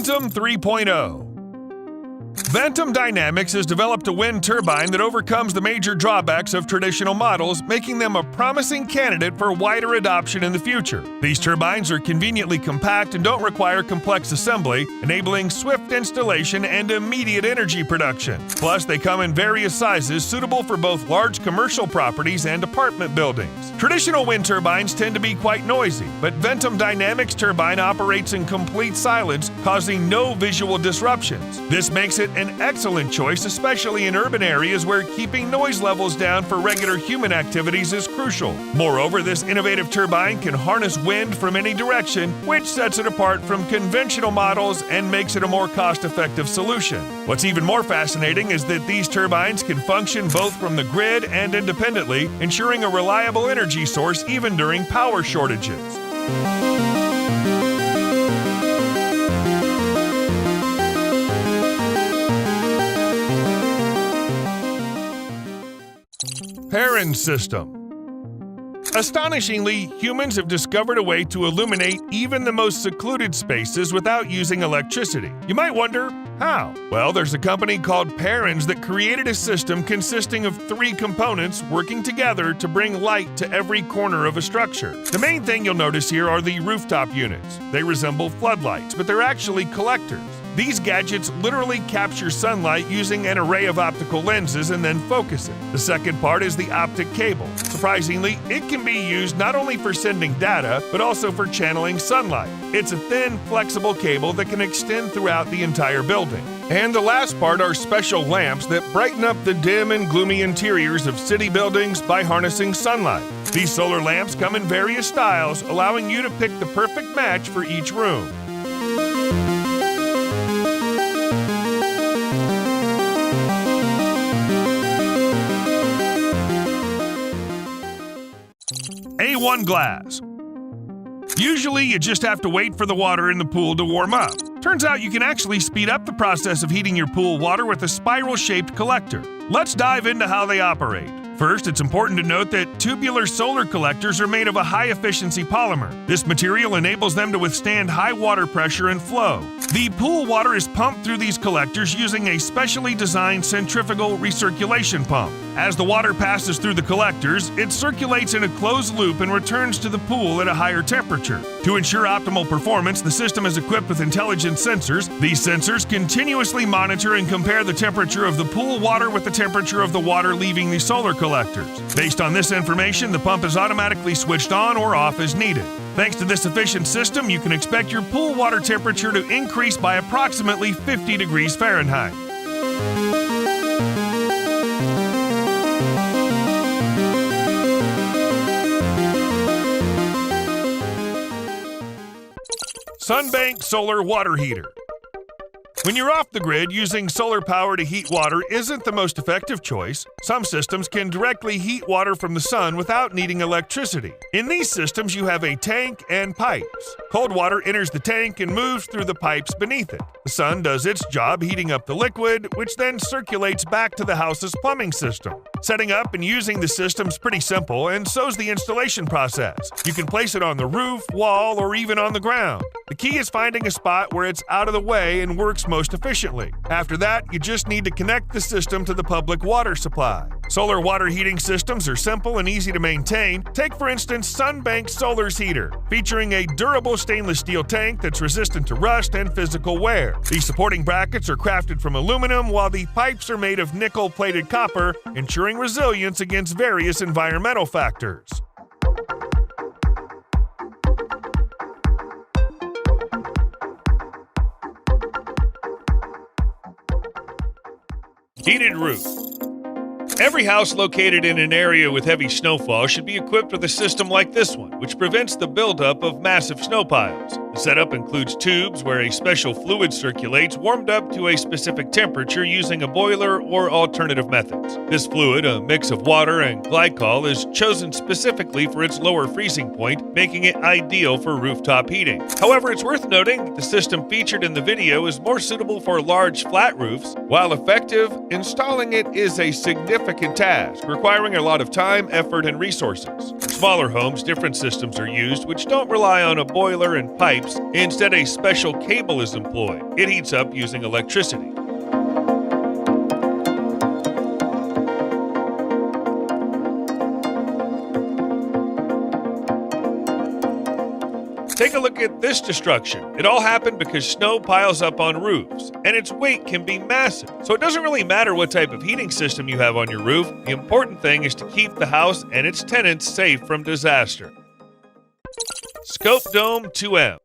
Ventum 3.0. Ventum Dynamics has developed a wind turbine that overcomes the major drawbacks of traditional models, making them a promising candidate for wider adoption in the future. These turbines are conveniently compact and don't require complex assembly, enabling swift installation and immediate energy production. Plus, they come in various sizes suitable for both large commercial properties and apartment buildings. Traditional wind turbines tend to be quite noisy, but Ventum Dynamics turbine operates in complete silence, causing no visual disruptions. This makes it an excellent choice, especially in urban areas where keeping noise levels down for regular human activities is crucial. Moreover, this innovative turbine can harness wind from any direction, which sets it apart from conventional models and makes it a more cost-effective solution. What's even more fascinating is that these turbines can function both from the grid and independently, ensuring a reliable energy source even during power shortages. Parans System. Astonishingly, humans have discovered a way to illuminate even the most secluded spaces without using electricity. You might wonder, how? Well, there's a company called Parans that created a system consisting of 3 components working together to bring light to every corner of a structure. The main thing you'll notice here are the rooftop units. They resemble floodlights, but they're actually collectors. These gadgets literally capture sunlight using an array of optical lenses and then focus it. The second part is the optic cable. Surprisingly, it can be used not only for sending data, but also for channeling sunlight. It's a thin, flexible cable that can extend throughout the entire building. And the last part are special lamps that brighten up the dim and gloomy interiors of city buildings by harnessing sunlight. These solar lamps come in various styles, allowing you to pick the perfect match for each room. A1 glass. Usually, you just have to wait for the water in the pool to warm up. Turns out you can actually speed up the process of heating your pool water with a spiral-shaped collector. Let's dive into how they operate. First, it's important to note that tubular solar collectors are made of a high-efficiency polymer. This material enables them to withstand high water pressure and flow. The pool water is pumped through these collectors using a specially designed centrifugal recirculation pump. As the water passes through the collectors, it circulates in a closed loop and returns to the pool at a higher temperature. To ensure optimal performance, the system is equipped with intelligent sensors. These sensors continuously monitor and compare the temperature of the pool water with the temperature of the water leaving the solar collectors. Based on this information, the pump is automatically switched on or off as needed. Thanks to this efficient system, you can expect your pool water temperature to increase by approximately 50 degrees Fahrenheit. Sunbank Solar Water Heater. When you're off the grid, using solar power to heat water isn't the most effective choice. Some systems can directly heat water from the sun without needing electricity. In these systems, you have a tank and pipes. Cold water enters the tank and moves through the pipes beneath it. The sun does its job heating up the liquid, which then circulates back to the house's plumbing system. Setting up and using the system's pretty simple, and so's the installation process. You can place it on the roof, wall, or even on the ground. The key is finding a spot where it's out of the way and works most efficiently. After that, you just need to connect the system to the public water supply. Solar water heating systems are simple and easy to maintain. Take, for instance, Sunbank Solar's heater, featuring a durable stainless steel tank that's resistant to rust and physical wear. The supporting brackets are crafted from aluminum, while the pipes are made of nickel-plated copper, ensuring resilience against various environmental factors. Heated roof. Every house located in an area with heavy snowfall should be equipped with a system like this one, which prevents the buildup of massive snow piles. The setup includes tubes where a special fluid circulates, warmed up to a specific temperature using a boiler or alternative methods. This fluid, a mix of water and glycol, is chosen specifically for its lower freezing point, making it ideal for rooftop heating. However, it's worth noting that the system featured in the video is more suitable for large flat roofs. While effective, installing it is a significant task, requiring a lot of time, effort, and resources. For smaller homes, different systems are used which don't rely on a boiler and pipes. Instead, a special cable is employed. It heats up using electricity. Take a look at this destruction. It all happened because snow piles up on roofs, and its weight can be massive. So it doesn't really matter what type of heating system you have on your roof. The important thing is to keep the house and its tenants safe from disaster. ScopeDome 2M.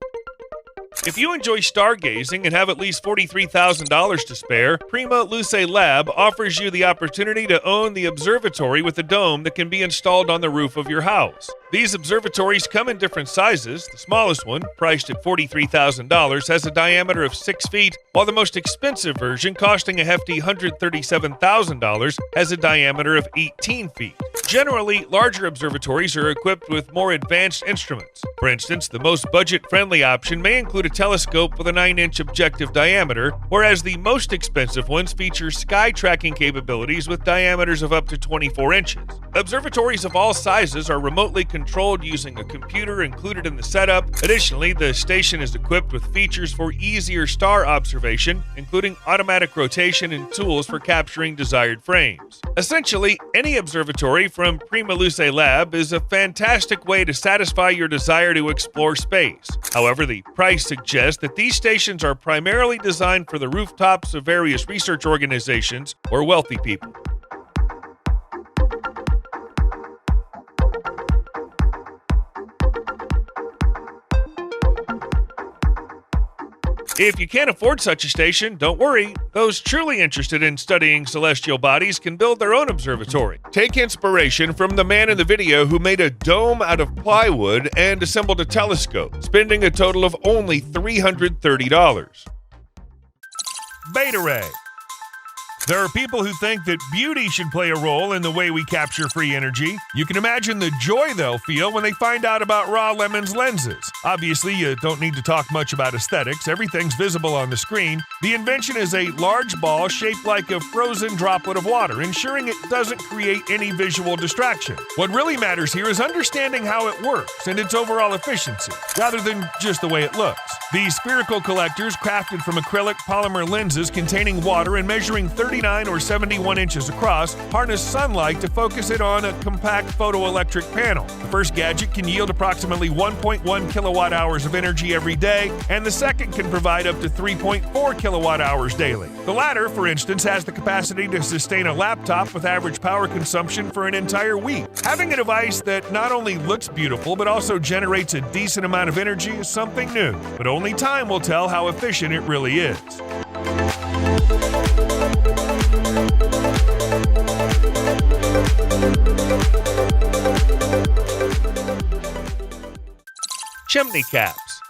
If you enjoy stargazing and have at least $43,000 to spare, Prima Luce Lab offers you the opportunity to own the observatory with a dome that can be installed on the roof of your house. These observatories come in different sizes. The smallest one, priced at $43,000, has a diameter of 6 feet, while the most expensive version, costing a hefty $137,000, has a diameter of 18 feet. Generally, larger observatories are equipped with more advanced instruments. For instance, the most budget-friendly option may include a telescope with a 9-inch objective diameter, whereas the most expensive ones feature sky tracking capabilities with diameters of up to 24 inches. Observatories of all sizes are remotely controlled using a computer included in the setup. Additionally, the station is equipped with features for easier star observation, including automatic rotation and tools for capturing desired frames. Essentially, any observatory from Prima Luce Lab is a fantastic way to satisfy your desire to explore space. However, the price suggests that these stations are primarily designed for the rooftops of various research organizations or wealthy people. If you can't afford such a station, don't worry. Those truly interested in studying celestial bodies can build their own observatory. Take inspiration from the man in the video who made a dome out of plywood and assembled a telescope, spending a total of only $330. Beta.ray. There are people who think that beauty should play a role in the way we capture free energy. You can imagine the joy they'll feel when they find out about Raw Lemon's lenses. Obviously, you don't need to talk much about aesthetics. Everything's visible on the screen. The invention is a large ball shaped like a frozen droplet of water, ensuring it doesn't create any visual distraction. What really matters here is understanding how it works and its overall efficiency, rather than just the way it looks. These spherical collectors, crafted from acrylic polymer lenses containing water and measuring 39 or 71 inches across, harness sunlight to focus it on a compact photoelectric panel. The first gadget can yield approximately 1.1 kilowatt hours of energy every day, and the second can provide up to 3.4 kilowatt hours daily. The latter, for instance, has the capacity to sustain a laptop with average power consumption for an entire week. Having a device that not only looks beautiful but also generates a decent amount of energy is something new, but only time will tell how efficient it really is. Chimney caps.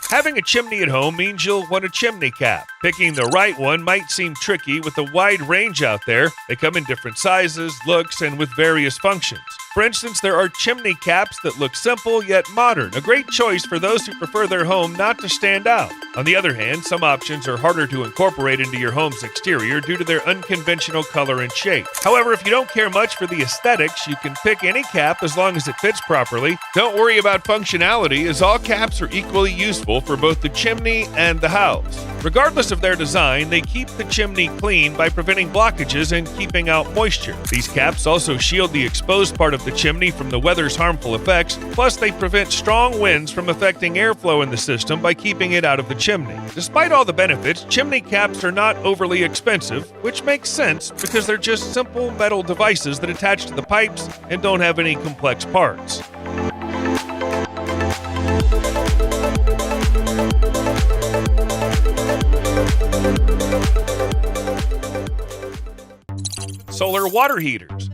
Having a chimney at home means you'll want a chimney cap. Picking the right one might seem tricky with a wide range out there. They come in different sizes, looks, and with various functions. For instance, there are chimney caps that look simple yet modern, a great choice for those who prefer their home not to stand out. On the other hand, some options are harder to incorporate into your home's exterior due to their unconventional color and shape. However, if you don't care much for the aesthetics, you can pick any cap as long as it fits properly. Don't worry about functionality, as all caps are equally useful for both the chimney and the house. Regardless of their design, they keep the chimney clean by preventing blockages and keeping out moisture. These caps also shield the exposed part of the chimney from the weather's harmful effects, plus they prevent strong winds from affecting airflow in the system by keeping it out of the chimney. Despite all the benefits, chimney caps are not overly expensive, which makes sense because they're just simple metal devices that attach to the pipes and don't have any complex parts. Solar water heaters.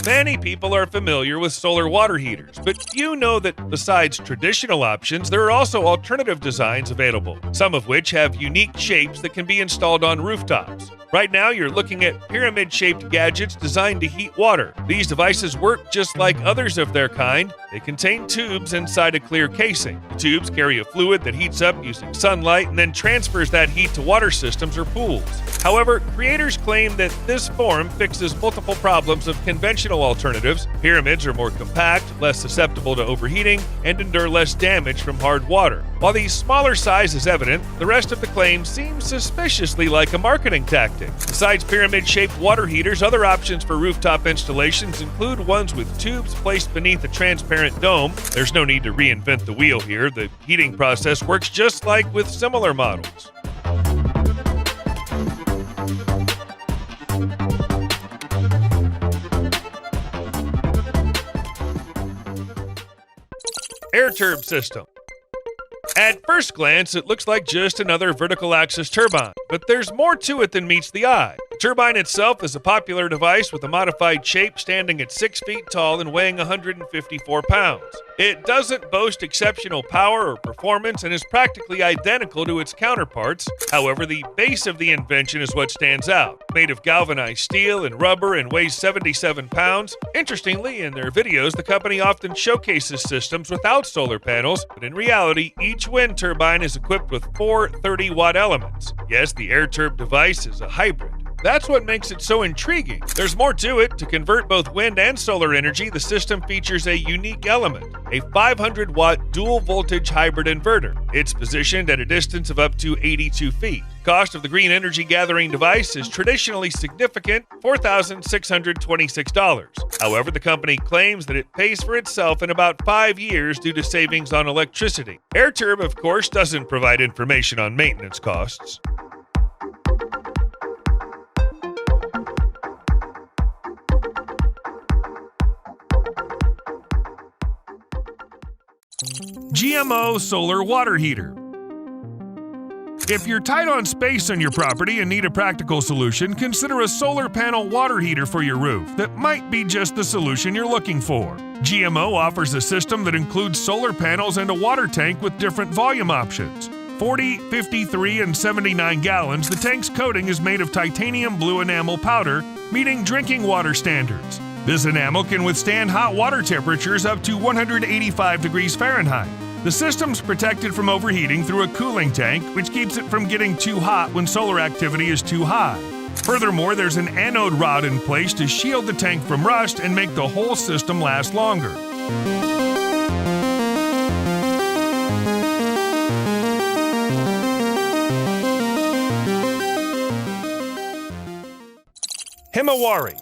Many people are familiar with solar water heaters, but few know that besides traditional options, there are also alternative designs available, some of which have unique shapes that can be installed on rooftops. Right now, you're looking at pyramid-shaped gadgets designed to heat water. These devices work just like others of their kind. They contain tubes inside a clear casing. The tubes carry a fluid that heats up using sunlight and then transfers that heat to water systems or pools. However, creators claim that this form fixes multiple problems of conventional conventional alternatives, pyramids are more compact, less susceptible to overheating, and endure less damage from hard water. While the smaller size is evident, the rest of the claim seems suspiciously like a marketing tactic. Besides pyramid-shaped water heaters, other options for rooftop installations include ones with tubes placed beneath a transparent dome. There's no need to reinvent the wheel here. The heating process works just like with similar models. Airturb system. At first glance, it looks like just another vertical axis turbine, but there's more to it than meets the eye. The turbine itself is a popular device with a modified shape standing at 6 feet tall and weighing 154 pounds. It doesn't boast exceptional power or performance and is practically identical to its counterparts. However, the base of the invention is what stands out. Made of galvanized steel and rubber and weighs 77 pounds. Interestingly, in their videos, the company often showcases systems without solar panels, but in reality, each wind turbine is equipped with 4 30-watt elements. Yes, the Airturb device is a hybrid. That's what makes it so intriguing. There's more to it. To convert both wind and solar energy, the system features a unique element, a 500-watt dual-voltage hybrid inverter. It's positioned at a distance of up to 82 feet. Cost of the green energy gathering device is traditionally significant, $4,626. However, the company claims that it pays for itself in about 5 years due to savings on electricity. Airturb, of course, doesn't provide information on maintenance costs. GMO solar water heater. If you're tight on space on your property and need a practical solution, consider a solar panel water heater for your roof that might be just the solution you're looking for. GMO offers a system that includes solar panels and a water tank with different volume options. 40, 53, and 79 gallons, the tank's coating is made of titanium blue enamel powder, meeting drinking water standards. This enamel can withstand hot water temperatures up to 185 degrees Fahrenheit. The system's protected from overheating through a cooling tank, which keeps it from getting too hot when solar activity is too high. Furthermore, there's an anode rod in place to shield the tank from rust and make the whole system last longer. Himawari.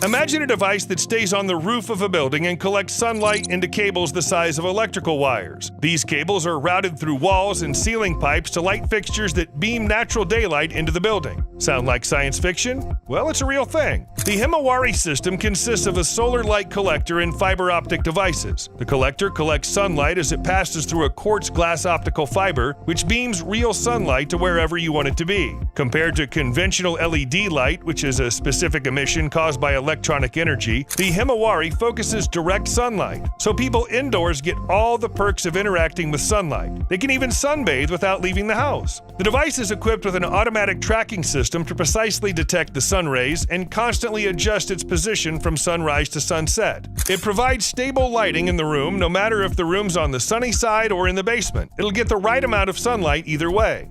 Imagine a device that stays on the roof of a building and collects sunlight into cables the size of electrical wires. These cables are routed through walls and ceiling pipes to light fixtures that beam natural daylight into the building. Sound like science fiction? Well, it's a real thing. The Himawari system consists of a solar light collector and fiber optic devices. The collector collects sunlight as it passes through a quartz glass optical fiber, which beams real sunlight to wherever you want it to be. Compared to conventional LED light, which is a specific emission caused by electronic energy, the Himawari focuses direct sunlight, so people indoors get all the perks of interacting with sunlight. They can even sunbathe without leaving the house. The device is equipped with an automatic tracking system to precisely detect the sun rays and constantly adjust its position from sunrise to sunset. It provides stable lighting in the room no matter if the room's on the sunny side or in the basement. It'll get the right amount of sunlight either way.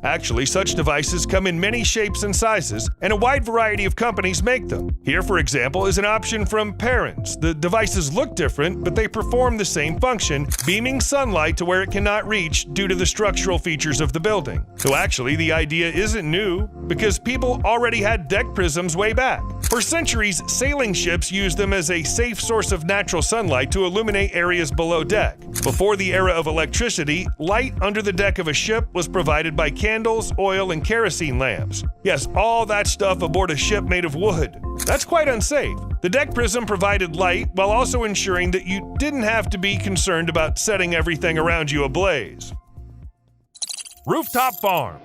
Actually, such devices come in many shapes and sizes, and a wide variety of companies make them. Here, for example, is an option from Parans. The devices look different, but they perform the same function, beaming sunlight to where it cannot reach due to the structural features of the building. So actually, the idea isn't new, because people already had deck prisms way back. For centuries, sailing ships used them as a safe source of natural sunlight to illuminate areas below deck. Before the era of electricity, light under the deck of a ship was provided by candles, oil, and kerosene lamps. Yes, all that stuff aboard a ship made of wood. That's quite unsafe. The deck prism provided light while also ensuring that you didn't have to be concerned about setting everything around you ablaze. Rooftop farm.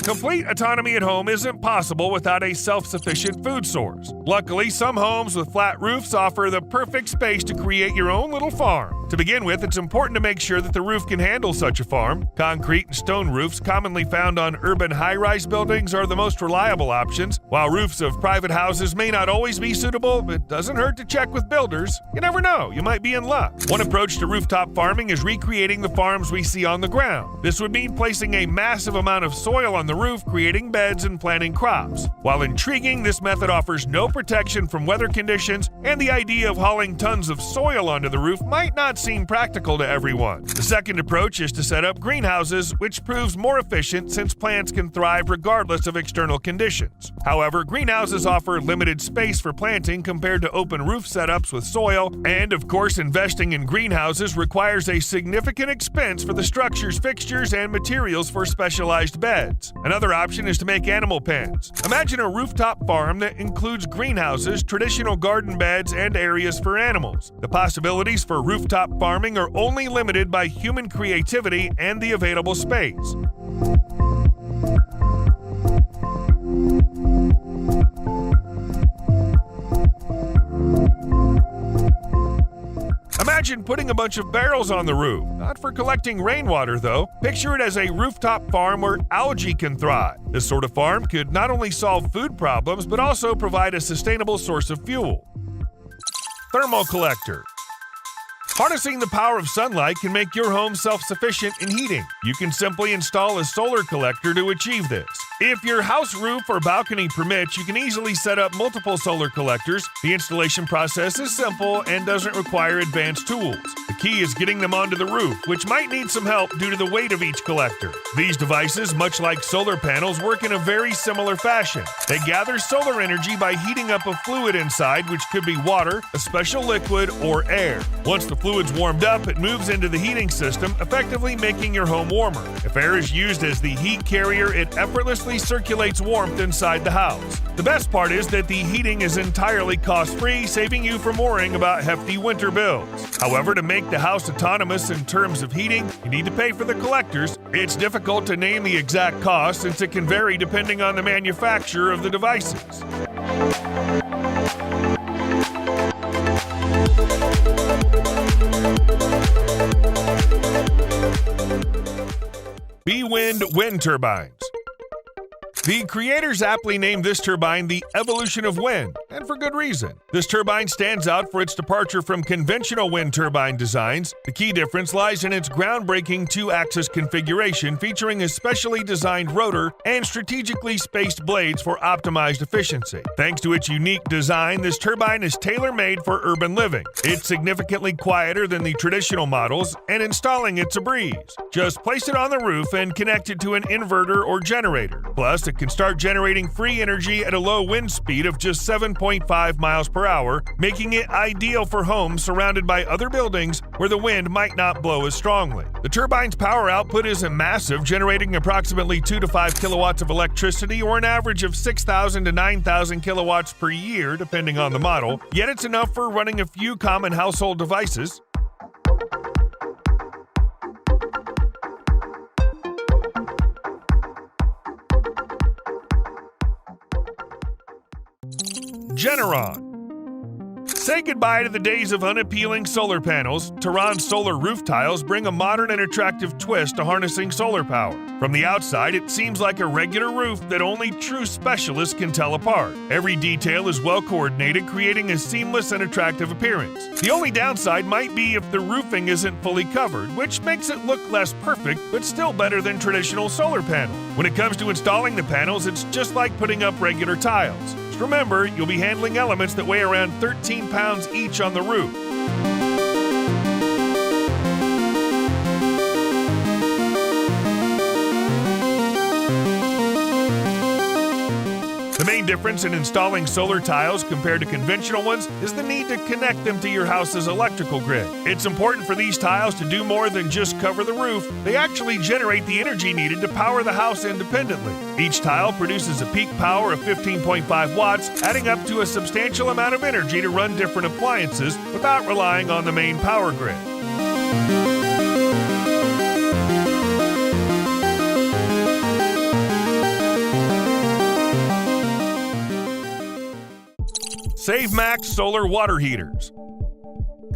Complete autonomy at home isn't possible without a self-sufficient food source. Luckily, some homes with flat roofs offer the perfect space to create your own little farm. To begin with, it's important to make sure that the roof can handle such a farm. Concrete and stone roofs commonly found on urban high-rise buildings are the most reliable options. While roofs of private houses may not always be suitable, it doesn't hurt to check with builders. You never know, you might be in luck. One approach to rooftop farming is recreating the farms we see on the ground. This would mean placing a massive amount of soil on the roof, creating beds and planting crops. While intriguing, this method offers no protection from weather conditions, and the idea of hauling tons of soil onto the roof might not seem practical to everyone. The second approach is to set up greenhouses, which proves more efficient since plants can thrive regardless of external conditions. However, greenhouses offer limited space for planting compared to open roof setups with soil, and of course, investing in greenhouses requires a significant expense for the structure's fixtures and materials for specialized beds. Another option is to make animal pens. Imagine a rooftop farm that includes greenhouses, traditional garden beds, and areas for animals. The possibilities for rooftop farming are only limited by human creativity and the available space. Imagine putting a bunch of barrels on the roof. Not for collecting rainwater, though. Picture it as a rooftop farm where algae can thrive. This sort of farm could not only solve food problems, but also provide a sustainable source of fuel. Thermal collector. Harnessing the power of sunlight can make your home self-sufficient in heating. You can simply install a solar collector to achieve this. If your house roof or balcony permits, you can easily set up multiple solar collectors. The installation process is simple and doesn't require advanced tools. The key is getting them onto the roof, which might need some help due to the weight of each collector. These devices, much like solar panels, work in a very similar fashion. They gather solar energy by heating up a fluid inside, which could be water, a special liquid, or air. Once the fluid's warmed up, it moves into the heating system, effectively making your home warmer. If air is used as the heat carrier, it effortlessly circulates warmth inside the house. The best part is that the heating is entirely cost-free, saving you from worrying about hefty winter bills. However, to make the house autonomous in terms of heating, you need to pay for the collectors. It's difficult to name the exact cost since it can vary depending on the manufacturer of the devices. BeWind wind turbines. The creators aptly named this turbine the evolution of wind, and for good reason. This turbine stands out for its departure from conventional wind turbine designs. The key difference lies in its groundbreaking two-axis configuration featuring a specially designed rotor and strategically spaced blades for optimized efficiency. Thanks to its unique design, this turbine is tailor-made for urban living. It's significantly quieter than the traditional models, and installing it's a breeze. Just place it on the roof and connect it to an inverter or generator. Plus, it can start generating free energy at a low wind speed of just 7.5 miles per hour, making it ideal for homes surrounded by other buildings where the wind might not blow as strongly. The turbine's power output isn't massive, generating approximately 2 to 5 kilowatts of electricity or an average of 6,000 to 9,000 kilowatts per year, depending on the model, yet it's enough for running a few common household devices. Generon. Say goodbye to the days of unappealing solar panels. Tehran's solar roof tiles bring a modern and attractive twist to harnessing solar power. From the outside, it seems like a regular roof that only true specialists can tell apart. Every detail is well coordinated, creating a seamless and attractive appearance. The only downside might be if the roofing isn't fully covered, which makes it look less perfect, but still better than traditional solar panels. When it comes to installing the panels, it's just like putting up regular tiles. Remember, you'll be handling elements that weigh around 13 pounds each on the roof. The main difference in installing solar tiles compared to conventional ones is the need to connect them to your house's electrical grid. It's important for these tiles to do more than just cover the roof. They actually generate the energy needed to power the house independently. Each tile produces a peak power of 15.5 watts, adding up to a substantial amount of energy to run different appliances without relying on the main power grid. Savemax solar water heaters.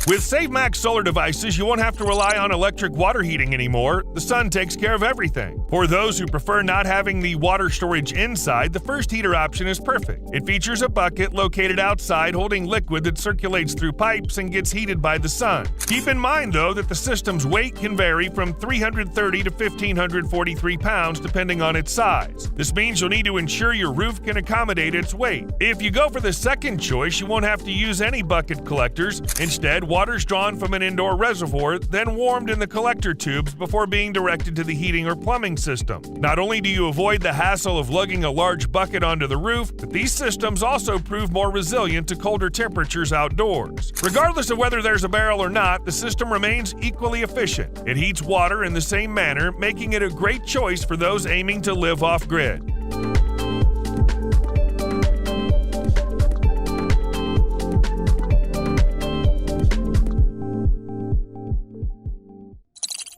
With Savemax solar devices, you won't have to rely on electric water heating anymore. The sun takes care of everything. For those who prefer not having the water storage inside, the first heater option is perfect. It features a bucket located outside holding liquid that circulates through pipes and gets heated by the sun. Keep in mind, though, that the system's weight can vary from 330 to 1,543 pounds depending on its size. This means you'll need to ensure your roof can accommodate its weight. If you go for the second choice, you won't have to use any bucket collectors. Instead, water's drawn from an indoor reservoir, then warmed in the collector tubes before being directed to the heating or plumbing system. Not only do you avoid the hassle of lugging a large bucket onto the roof, but these systems also prove more resilient to colder temperatures outdoors. Regardless of whether there's a barrel or not, the system remains equally efficient. It heats water in the same manner, making it a great choice for those aiming to live off-grid.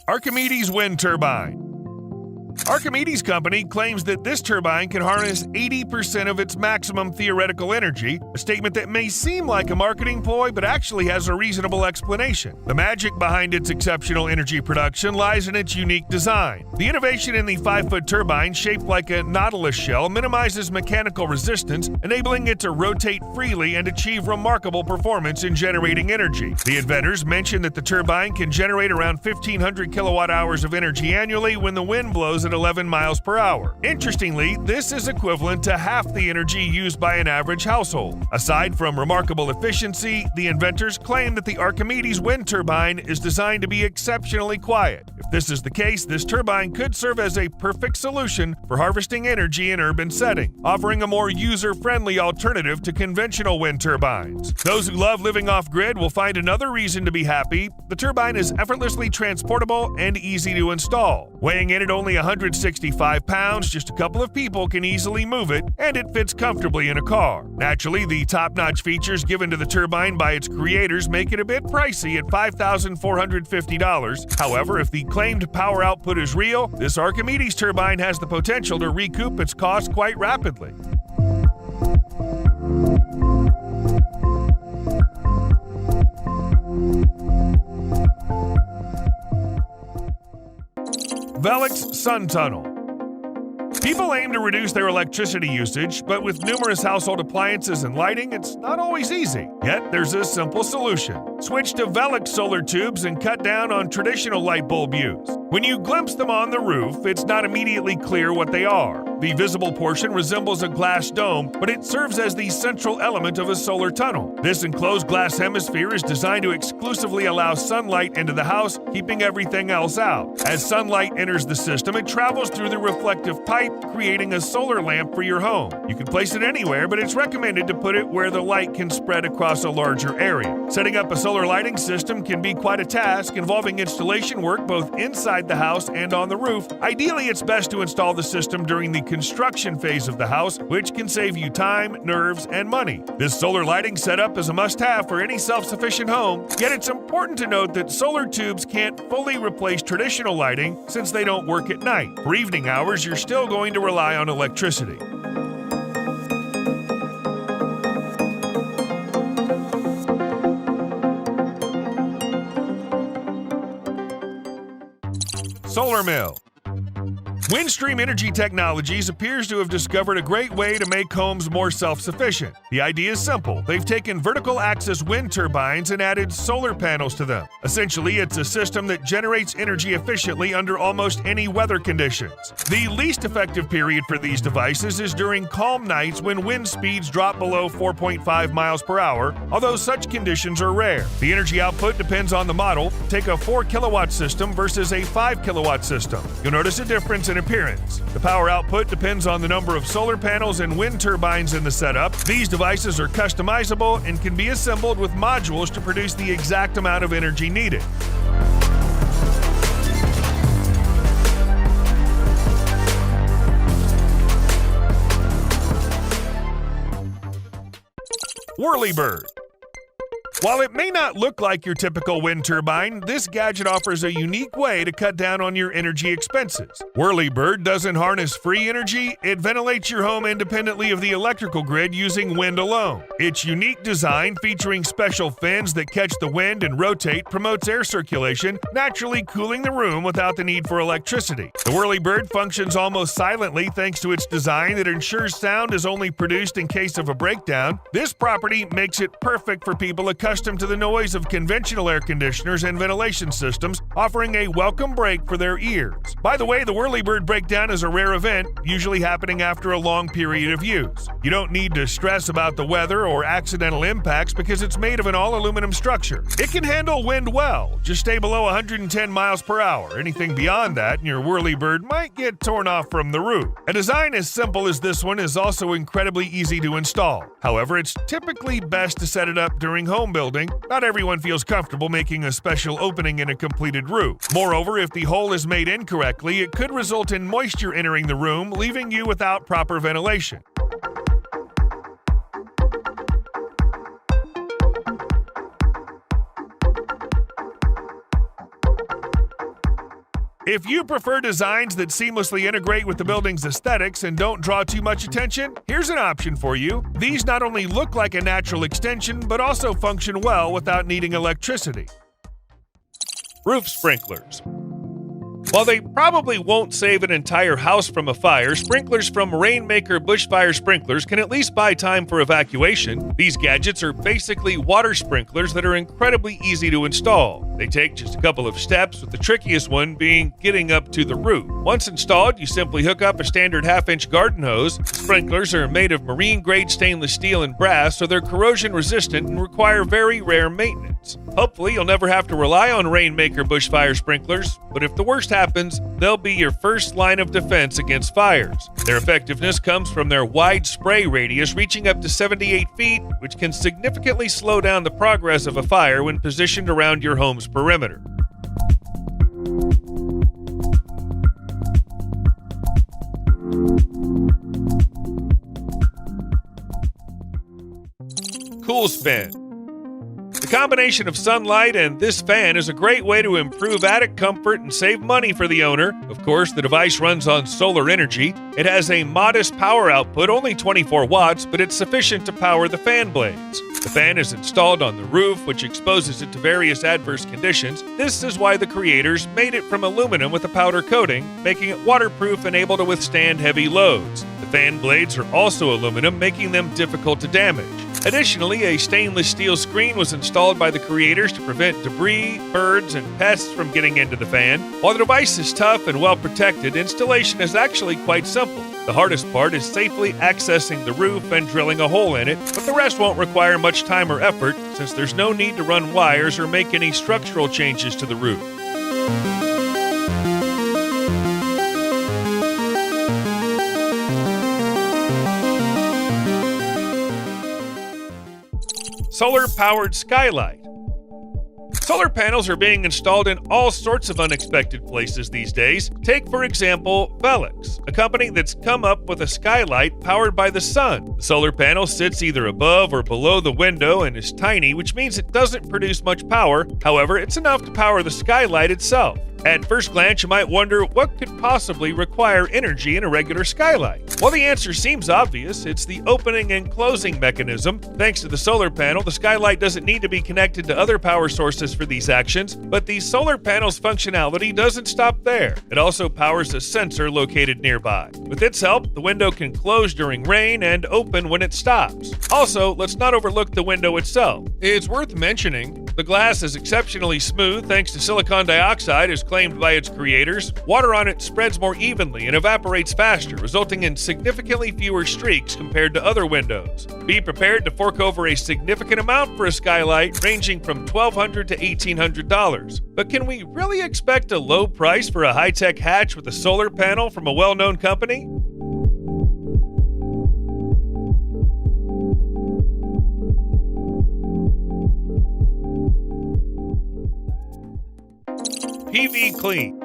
Archimedes wind turbine. Archimedes Company claims that this turbine can harness 80% of its maximum theoretical energy, a statement that may seem like a marketing ploy but actually has a reasonable explanation. The magic behind its exceptional energy production lies in its unique design. The innovation in the 5-foot turbine, shaped like a Nautilus shell, minimizes mechanical resistance, enabling it to rotate freely and achieve remarkable performance in generating energy. The inventors mentioned that the turbine can generate around 1,500 kilowatt hours of energy annually when the wind blows at 11 miles per hour. Interestingly, this is equivalent to half the energy used by an average household. Aside from remarkable efficiency, the inventors claim that the Archimedes wind turbine is designed to be exceptionally quiet. If this is the case, this turbine could serve as a perfect solution for harvesting energy in urban settings, offering a more user-friendly alternative to conventional wind turbines. Those who love living off-grid will find another reason to be happy. The turbine is effortlessly transportable and easy to install. Weighing in at only 165 pounds, just a couple of people can easily move it, and it fits comfortably in a car. Naturally, the top-notch features given to the turbine by its creators make it a bit pricey at $5,450. However, if the claimed power output is real, this Archimedes turbine has the potential to recoup its cost quite rapidly. Velux Sun Tunnel. People aim to reduce their electricity usage, but with numerous household appliances and lighting, it's not always easy. Yet, there's a simple solution. Switch to Velux solar tubes and cut down on traditional light bulb use. When you glimpse them on the roof, it's not immediately clear what they are. The visible portion resembles a glass dome, but it serves as the central element of a solar tunnel. This enclosed glass hemisphere is designed to exclusively allow sunlight into the house, keeping everything else out. As sunlight enters the system, it travels through the reflective pipe, creating a solar lamp for your home. You can place it anywhere, but it's recommended to put it where the light can spread across a larger area. Setting up a solar lighting system can be quite a task, involving installation work both inside the house and on the roof. Ideally, it's best to install the system during the construction phase of the house, which can save you time, nerves, and money. This solar lighting setup is a must-have for any self-sufficient home, yet it's important to note that solar tubes can't fully replace traditional lighting since they don't work at night. For evening hours, you're still going to rely on electricity. Solarmill. Windstream Energy Technologies appears to have discovered a great way to make homes more self-sufficient. The idea is simple. They've taken vertical axis wind turbines and added solar panels to them. Essentially, it's a system that generates energy efficiently under almost any weather conditions. The least effective period for these devices is during calm nights when wind speeds drop below 4.5 miles per hour, although such conditions are rare. The energy output depends on the model. Take a 4 kilowatt system versus a 5 kilowatt system. You'll notice a difference in appearance. The power output depends on the number of solar panels and wind turbines in the setup. These devices are customizable and can be assembled with modules to produce the exact amount of energy needed. WhirlyBird. While it may not look like your typical wind turbine, this gadget offers a unique way to cut down on your energy expenses. WhirlyBird doesn't harness free energy, it ventilates your home independently of the electrical grid using wind alone. Its unique design, featuring special fins that catch the wind and rotate, promotes air circulation, naturally cooling the room without the need for electricity. The WhirlyBird functions almost silently thanks to its design that ensures sound is only produced in case of a breakdown. This property makes it perfect for people accustomed to the noise of conventional air conditioners and ventilation systems, offering a welcome break for their ears. By the way, the WhirlyBird breakdown is a rare event, usually happening after a long period of use. You don't need to stress about the weather or accidental impacts because it's made of an all-aluminum structure. It can handle wind well, just stay below 110 miles per hour. Anything beyond that, and your WhirlyBird might get torn off from the roof. A design as simple as this one is also incredibly easy to install. However, it's typically best to set it up during home building. Not everyone feels comfortable making a special opening in a completed roof. Moreover, if the hole is made incorrectly, it could result in moisture entering the room, leaving you without proper ventilation. If you prefer designs that seamlessly integrate with the building's aesthetics and don't draw too much attention, here's an option for you. These not only look like a natural extension, but also function well without needing electricity. Roof sprinklers. While they probably won't save an entire house from a fire, sprinklers from Rainmaker bushfire sprinklers can at least buy time for evacuation. These gadgets are basically water sprinklers that are incredibly easy to install. They take just a couple of steps, with the trickiest one being getting up to the roof. Once installed, you simply hook up a standard half-inch garden hose. Sprinklers are made of marine-grade stainless steel and brass, so they're corrosion-resistant and require very rare maintenance. Hopefully, you'll never have to rely on Rainmaker bushfire sprinklers, but if the worst happens, they'll be your first line of defense against fires. Their effectiveness comes from their wide spray radius reaching up to 78 feet, which can significantly slow down the progress of a fire when positioned around your home's perimeter. QuietCool. The combination of sunlight and this fan is a great way to improve attic comfort and save money for the owner. Of course, the device runs on solar energy. It has a modest power output, only 24 watts, but it's sufficient to power the fan blades. The fan is installed on the roof, which exposes it to various adverse conditions. This is why the creators made it from aluminum with a powder coating, making it waterproof and able to withstand heavy loads. The fan blades are also aluminum, making them difficult to damage. Additionally, a stainless steel screen was installed by the creators to prevent debris, birds, and pests from getting into the fan. While the device is tough and well protected, installation is actually quite simple. The hardest part is safely accessing the roof and drilling a hole in it, but the rest won't require much time or effort since there's no need to run wires or make any structural changes to the roof. Solar-powered Skylight. Solar panels are being installed in all sorts of unexpected places these days. Take, for example, Velux, a company that's come up with a skylight powered by the sun. The solar panel sits either above or below the window and is tiny, which means it doesn't produce much power. However, it's enough to power the skylight itself. At first glance, you might wonder what could possibly require energy in a regular skylight. Well, the answer seems obvious. It's the opening and closing mechanism. Thanks to the solar panel, the skylight doesn't need to be connected to other power sources for these actions, but the solar panel's functionality doesn't stop there. It also powers a sensor located nearby. With its help, the window can close during rain and open when it stops. Also, let's not overlook the window itself. It's worth mentioning the glass is exceptionally smooth thanks to silicon dioxide, as claimed by its creators. Water on it spreads more evenly and evaporates faster, resulting in significantly fewer streaks compared to other windows. Be prepared to fork over a significant amount for a skylight, ranging from $1,200 to $1,800. But can we really expect a low price for a high-tech hatch with a solar panel from a well-known company? pvClean.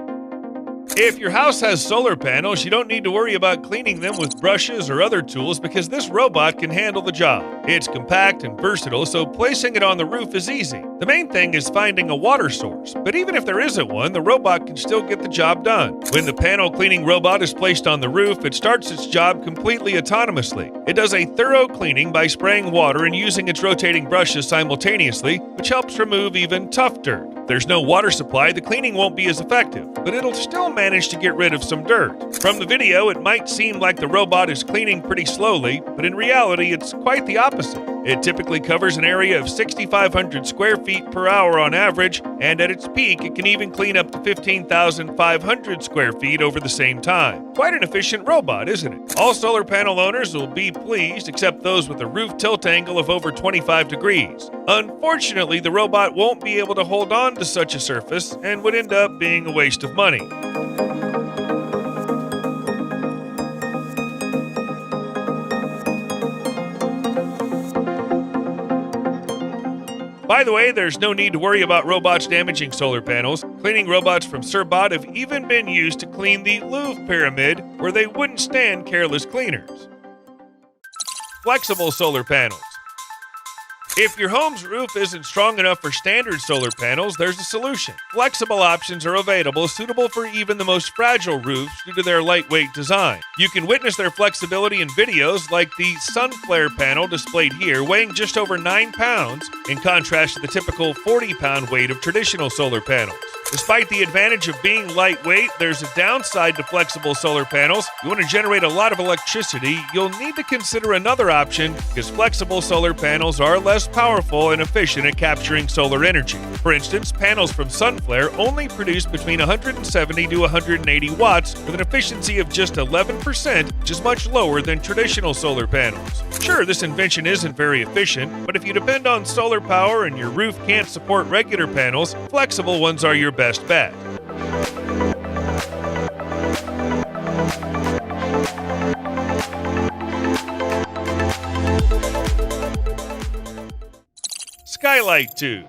If your house has solar panels, you don't need to worry about cleaning them with brushes or other tools because this robot can handle the job. It's compact and versatile, so placing it on the roof is easy. The main thing is finding a water source, but even if there isn't one, the robot can still get the job done. When the panel cleaning robot is placed on the roof, it starts its job completely autonomously. It does a thorough cleaning by spraying water and using its rotating brushes simultaneously, which helps remove even tough dirt. If there's no water supply, the cleaning won't be as effective, but it'll still manage to get rid of some dirt. From the video, it might seem like the robot is cleaning pretty slowly, but in reality, it's quite the opposite. It typically covers an area of 6,500 square feet per hour on average, and at its peak, it can even clean up to 15,500 square feet over the same time. Quite an efficient robot, isn't it? All solar panel owners will be pleased, except those with a roof tilt angle of over 25 degrees. Unfortunately, the robot won't be able to hold on to such a surface and would end up being a waste of money. By the way, there's no need to worry about robots damaging solar panels. Cleaning robots from Serbot have even been used to clean the Louvre Pyramid, where they wouldn't stand careless cleaners. Flexible solar panels. If your home's roof isn't strong enough for standard solar panels, there's a solution. Flexible options are available, suitable for even the most fragile roofs due to their lightweight design. You can witness their flexibility in videos like the Sun Flare panel displayed here, weighing just over 9 pounds, in contrast to the typical 40-pound weight of traditional solar panels. Despite the advantage of being lightweight, there's a downside to flexible solar panels. If you want to generate a lot of electricity, you'll need to consider another option because flexible solar panels are less powerful and efficient at capturing solar energy. For instance, panels from Sunflare only produce between 170 to 180 watts with an efficiency of just 11%, which is much lower than traditional solar panels. Sure, this invention isn't very efficient, but if you depend on solar power and your roof can't support regular panels, flexible ones are your best bet. Skylight tube.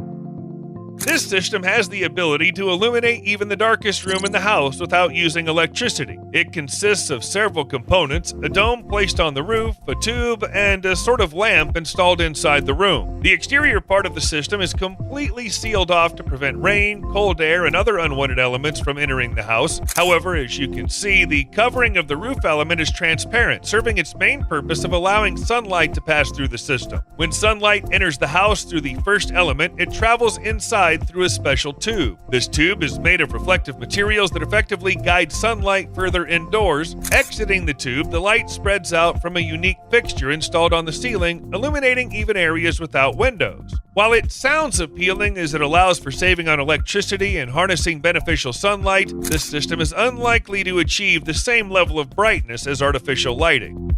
This system has the ability to illuminate even the darkest room in the house without using electricity. It consists of several components, a dome placed on the roof, a tube, and a sort of lamp installed inside the room. The exterior part of the system is completely sealed off to prevent rain, cold air, and other unwanted elements from entering the house. However, as you can see, the covering of the roof element is transparent, serving its main purpose of allowing sunlight to pass through the system. When sunlight enters the house through the first element, it travels inside through a special tube. This tube is made of reflective materials that effectively guide sunlight further indoors. Exiting the tube, the light spreads out from a unique fixture installed on the ceiling, illuminating even areas without windows. While it sounds appealing as it allows for saving on electricity and harnessing beneficial sunlight, this system is unlikely to achieve the same level of brightness as artificial lighting.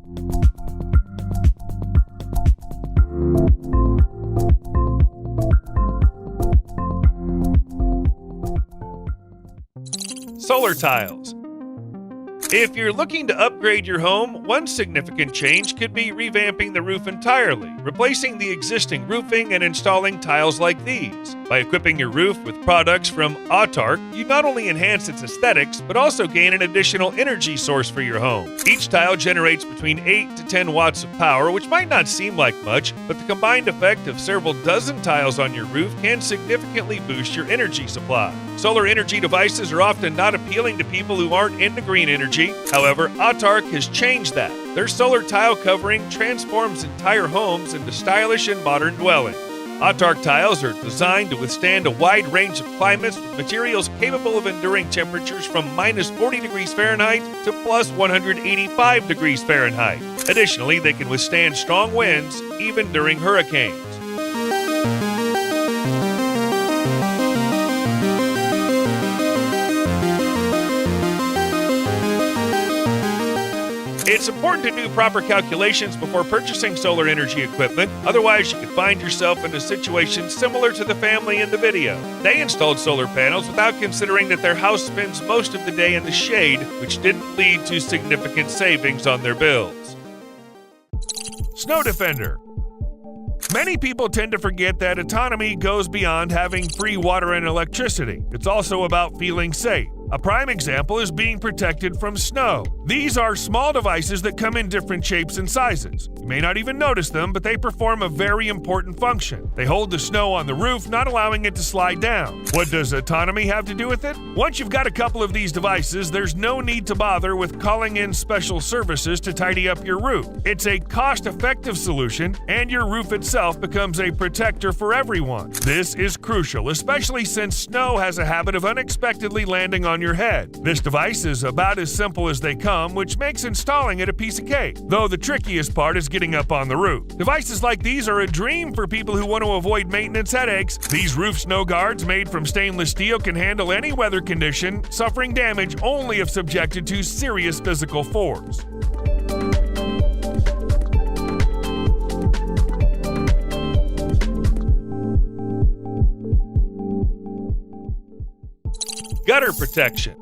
Solar tiles. If you're looking to upgrade your home, one significant change could be revamping the roof entirely, replacing the existing roofing and installing tiles like these. By equipping your roof with products from Autark, you not only enhance its aesthetics, but also gain an additional energy source for your home. Each tile generates between 8 to 10 watts of power, which might not seem like much, but the combined effect of several dozen tiles on your roof can significantly boost your energy supply. Solar energy devices are often not appealing to people who aren't into green energy. However, Autark has changed that. Their solar tile covering transforms entire homes into stylish and modern dwellings. Autark tiles are designed to withstand a wide range of climates with materials capable of enduring temperatures from minus 40 degrees Fahrenheit to plus 185 degrees Fahrenheit. Additionally, they can withstand strong winds even during hurricanes. It's important to do proper calculations before purchasing solar energy equipment, otherwise you could find yourself in a situation similar to the family in the video. They installed solar panels without considering that their house spends most of the day in the shade, which didn't lead to significant savings on their bills. Snow Defender. Many people tend to forget that autonomy goes beyond having free water and electricity. It's also about feeling safe. A prime example is being protected from snow. These are small devices that come in different shapes and sizes. You may not even notice them, but they perform a very important function. They hold the snow on the roof, not allowing it to slide down. What does autonomy have to do with it? Once you've got a couple of these devices, there's no need to bother with calling in special services to tidy up your roof. It's a cost-effective solution, and your roof itself becomes a protector for everyone. This is crucial, especially since snow has a habit of unexpectedly landing on your head. This device is about as simple as they come, which makes installing it a piece of cake, though the trickiest part is getting up on the roof. Devices like these are a dream for people who want to avoid maintenance headaches. These roof snow guards made from stainless steel can handle any weather condition, suffering damage only if subjected to serious physical force. Gutter protection.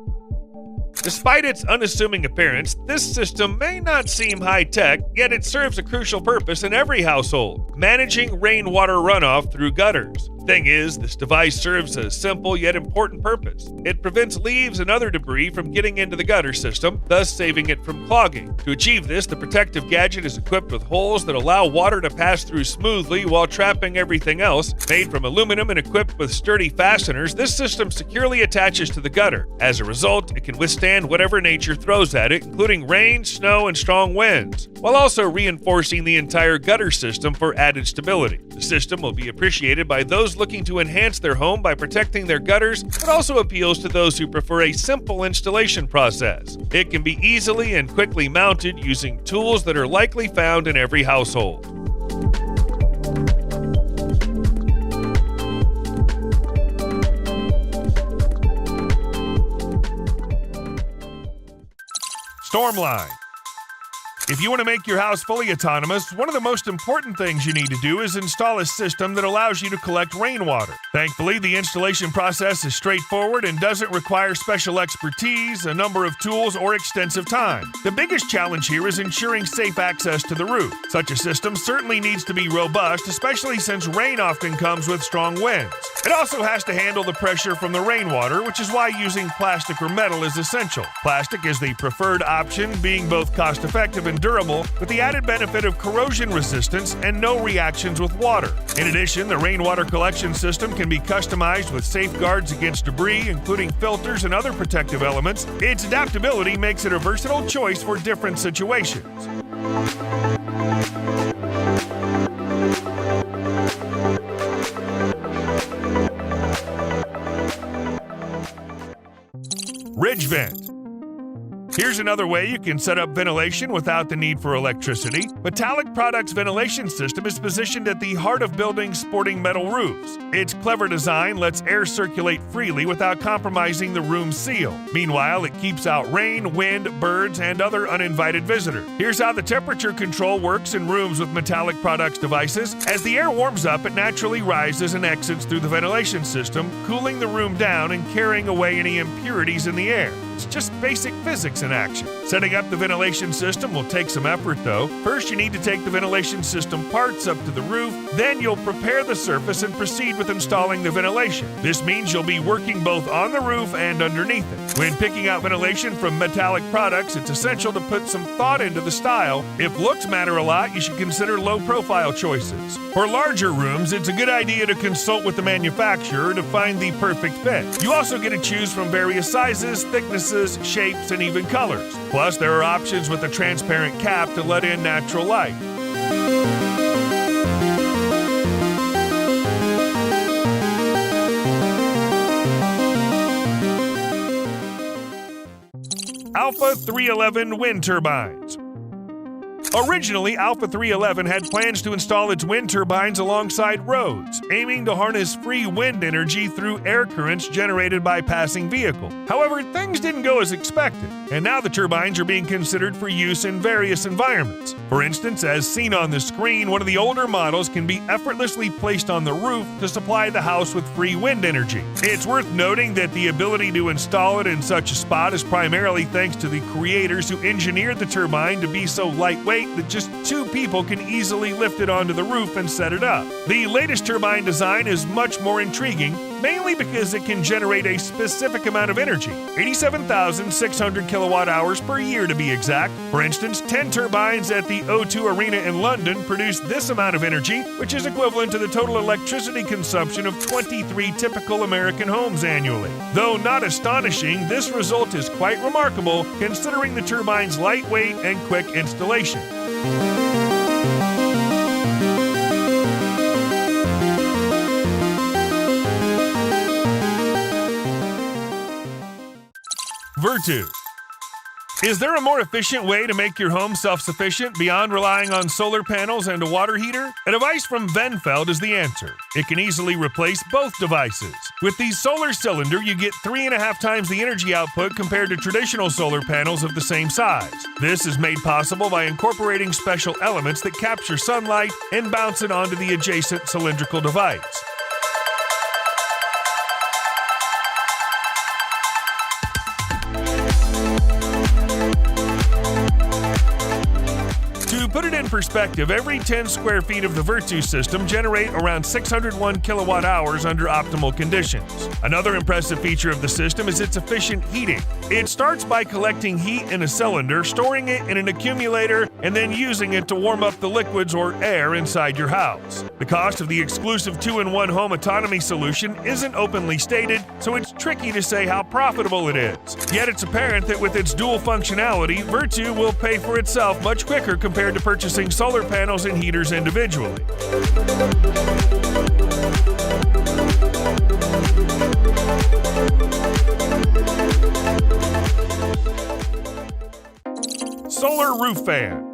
Despite its unassuming appearance, this system may not seem high-tech, yet it serves a crucial purpose in every household: managing rainwater runoff through gutters. Thing is, this device serves a simple yet important purpose. It prevents leaves and other debris from getting into the gutter system, thus saving it from clogging. To achieve this, the protective gadget is equipped with holes that allow water to pass through smoothly while trapping everything else. Made from aluminum and equipped with sturdy fasteners, this system securely attaches to the gutter. As a result, it can withstand whatever nature throws at it, including rain, snow, and strong winds, while also reinforcing the entire gutter system for added stability. The system will be appreciated by those looking to enhance their home by protecting their gutters, but also appeals to those who prefer a simple installation process. It can be easily and quickly mounted using tools that are likely found in every household. Stormline. If you want to make your house fully autonomous, one of the most important things you need to do is install a system that allows you to collect rainwater. Thankfully, the installation process is straightforward and doesn't require special expertise, a number of tools, or extensive time. The biggest challenge here is ensuring safe access to the roof. Such a system certainly needs to be robust, especially since rain often comes with strong winds. It also has to handle the pressure from the rainwater, which is why using plastic or metal is essential. Plastic is the preferred option, being both cost-effective and durable, with the added benefit of corrosion resistance and no reactions with water. In addition, the rainwater collection system can be customized with safeguards against debris, including filters and other protective elements. Its adaptability makes it a versatile choice for different situations. Ridge vent. Here's another way you can set up ventilation without the need for electricity. Metallic Products' ventilation system is positioned at the heart of buildings sporting metal roofs. Its clever design lets air circulate freely without compromising the room's seal. Meanwhile, it keeps out rain, wind, birds, and other uninvited visitors. Here's how the temperature control works in rooms with Metallic Products devices. As the air warms up, it naturally rises and exits through the ventilation system, cooling the room down and carrying away any impurities in the air. It's just basic physics in action. Setting up the ventilation system will take some effort though. First, you need to take the ventilation system parts up to the roof, then you'll prepare the surface and proceed with installing the ventilation. This means you'll be working both on the roof and underneath it. When picking out ventilation from Metallic Products, it's essential to put some thought into the style. If looks matter a lot, you should consider low-profile choices. For larger rooms, it's a good idea to consult with the manufacturer to find the perfect fit. You also get to choose from various sizes, thicknesses, shapes, and even colors. Plus, there are options with a transparent cap to let in natural light. Alpha 311 wind turbines. Originally, Alpha 311 had plans to install its wind turbines alongside roads, aiming to harness free wind energy through air currents generated by passing vehicles. However, things didn't go as expected, and now the turbines are being considered for use in various environments. For instance, as seen on the screen, one of the older models can be effortlessly placed on the roof to supply the house with free wind energy. It's worth noting that the ability to install it in such a spot is primarily thanks to the creators who engineered the turbine to be so lightweight that just 2 people can easily lift it onto the roof and set it up. The latest turbine design is much more intriguing, mainly because it can generate a specific amount of energy, 87,600 kilowatt hours per year to be exact. For instance, 10 turbines at the O2 Arena in London produce this amount of energy, which is equivalent to the total electricity consumption of 23 typical American homes annually. Though not astonishing, this result is quite remarkable considering the turbine's lightweight and quick installation. Ventum. Is there a more efficient way to make your home self-sufficient beyond relying on solar panels and a water heater? A device from Ventum is the answer. It can easily replace both devices. With the solar cylinder, you get 3.5 times the energy output compared to traditional solar panels of the same size. This is made possible by incorporating special elements that capture sunlight and bounce it onto the adjacent cylindrical device. To put it in perspective, every 10 square feet of the Ventum system generate around 601 kilowatt hours under optimal conditions. Another impressive feature of the system is its efficient heating. It starts by collecting heat in a cylinder, storing it in an accumulator, and then using it to warm up the liquids or air inside your house. The cost of the exclusive 2-in-1 home autonomy solution isn't openly stated, so it's tricky to say how profitable it is. Yet it's apparent that with its dual functionality, Ventum will pay for itself much quicker compared to purchasing solar panels and heaters individually. Solar roof fan.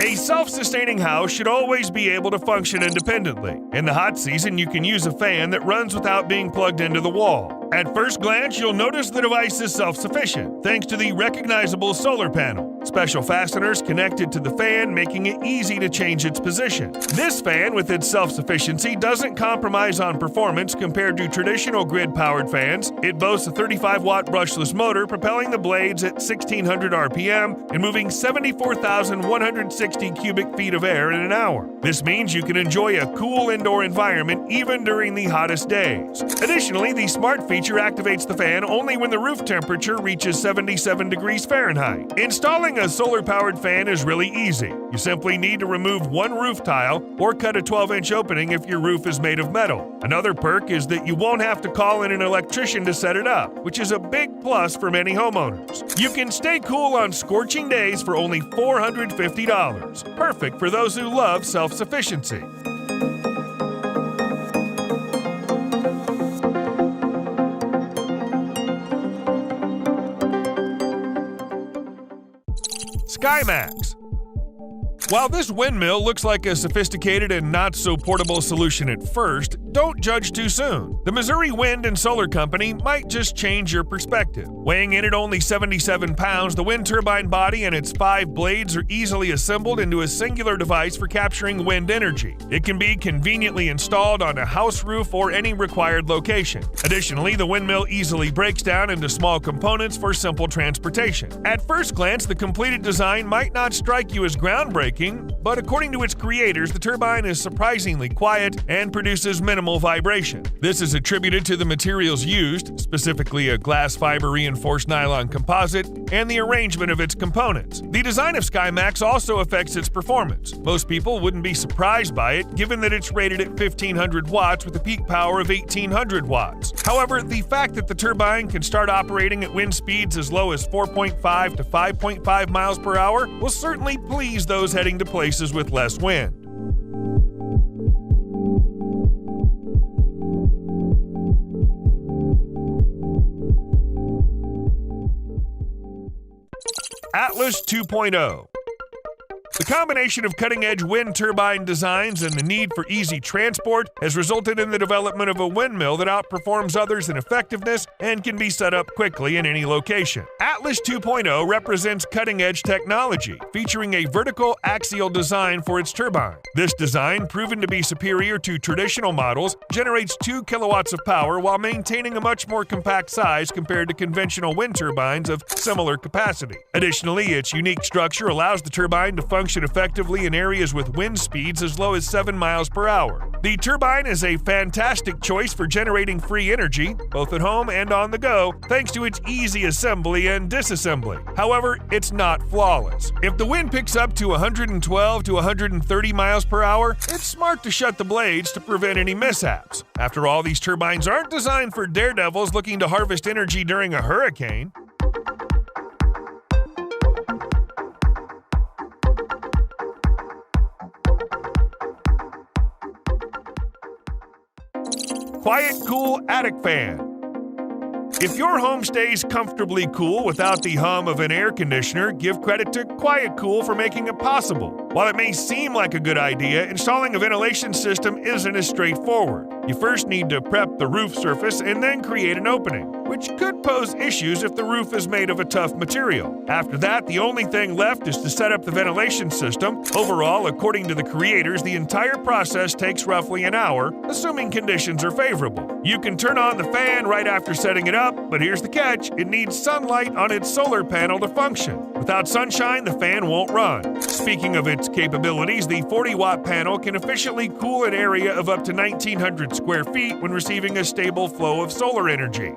A self-sustaining house should always be able to function independently. In the hot season, you can use a fan that runs without being plugged into the wall. At first glance, you'll notice the device is self-sufficient, thanks to the recognizable solar panel. Special fasteners connected to the fan, making it easy to change its position. This fan, with its self-sufficiency, doesn't compromise on performance compared to traditional grid-powered fans. It boasts a 35-watt brushless motor, propelling the blades at 1,600 RPM and moving 74,160 cubic feet of air in an hour. This means you can enjoy a cool indoor environment even during the hottest days. Additionally, the smart feature activates the fan only when the roof temperature reaches 77 degrees Fahrenheit. Installing a solar-powered fan is really easy. You simply need to remove one roof tile or cut a 12-inch opening if your roof is made of metal. Another perk is that you won't have to call in an electrician to set it up, which is a big plus for many homeowners. You can stay cool on scorching days for only $450. Perfect for those who love self-sufficiency. SkyMax. While this windmill looks like a sophisticated and not-so-portable solution at first, don't judge too soon. The Missouri Wind and Solar Company might just change your perspective. Weighing in at only 77 pounds, the wind turbine body and its 5 blades are easily assembled into a singular device for capturing wind energy. It can be conveniently installed on a house roof or any required location. Additionally, the windmill easily breaks down into small components for simple transportation. At first glance, the completed design might not strike you as groundbreaking, but according to its creators, the turbine is surprisingly quiet and produces minimal vibration. This is attributed to the materials used, specifically a glass fiber reinforced nylon composite, and the arrangement of its components. The design of SkyMax also affects its performance. Most people wouldn't be surprised by it, given that it's rated at 1,500 watts with a peak power of 1,800 watts. However, the fact that the turbine can start operating at wind speeds as low as 4.5 to 5.5 miles per hour will certainly please those heading to places with less wind. Atlas 2.0. The combination of cutting-edge wind turbine designs and the need for easy transport has resulted in the development of a windmill that outperforms others in effectiveness and can be set up quickly in any location. Atlas 2.0 represents cutting-edge technology, featuring a vertical axial design for its turbine. This design, proven to be superior to traditional models, generates 2 kilowatts of power while maintaining a much more compact size compared to conventional wind turbines of similar capacity. Additionally, its unique structure allows the turbine to function function effectively in areas with wind speeds as low as 7 miles per hour. The Turbine is a fantastic choice for generating free energy, both at home and on the go, thanks to its easy assembly and disassembly. However, it's not flawless. If the wind picks up to 112 to 130 miles per hour, it's smart to shut the blades to prevent any mishaps. After all, these turbines aren't designed for daredevils looking to harvest energy during a hurricane. QuietCool Attic Fan. If your home stays comfortably cool without the hum of an air conditioner, give credit to QuietCool for making it possible. While it may seem like a good idea, installing a ventilation system isn't as straightforward. You first need to prep the roof surface and then create an opening, which could pose issues if the roof is made of a tough material. After that, the only thing left is to set up the ventilation system. Overall, according to the creators, the entire process takes roughly an hour, assuming conditions are favorable. You can turn on the fan right after setting it up, but here's the catch: it needs sunlight on its solar panel to function. Without sunshine, the fan won't run. Speaking of its capabilities, the 40-watt panel can efficiently cool an area of up to 1,900 square feet when receiving a stable flow of solar energy.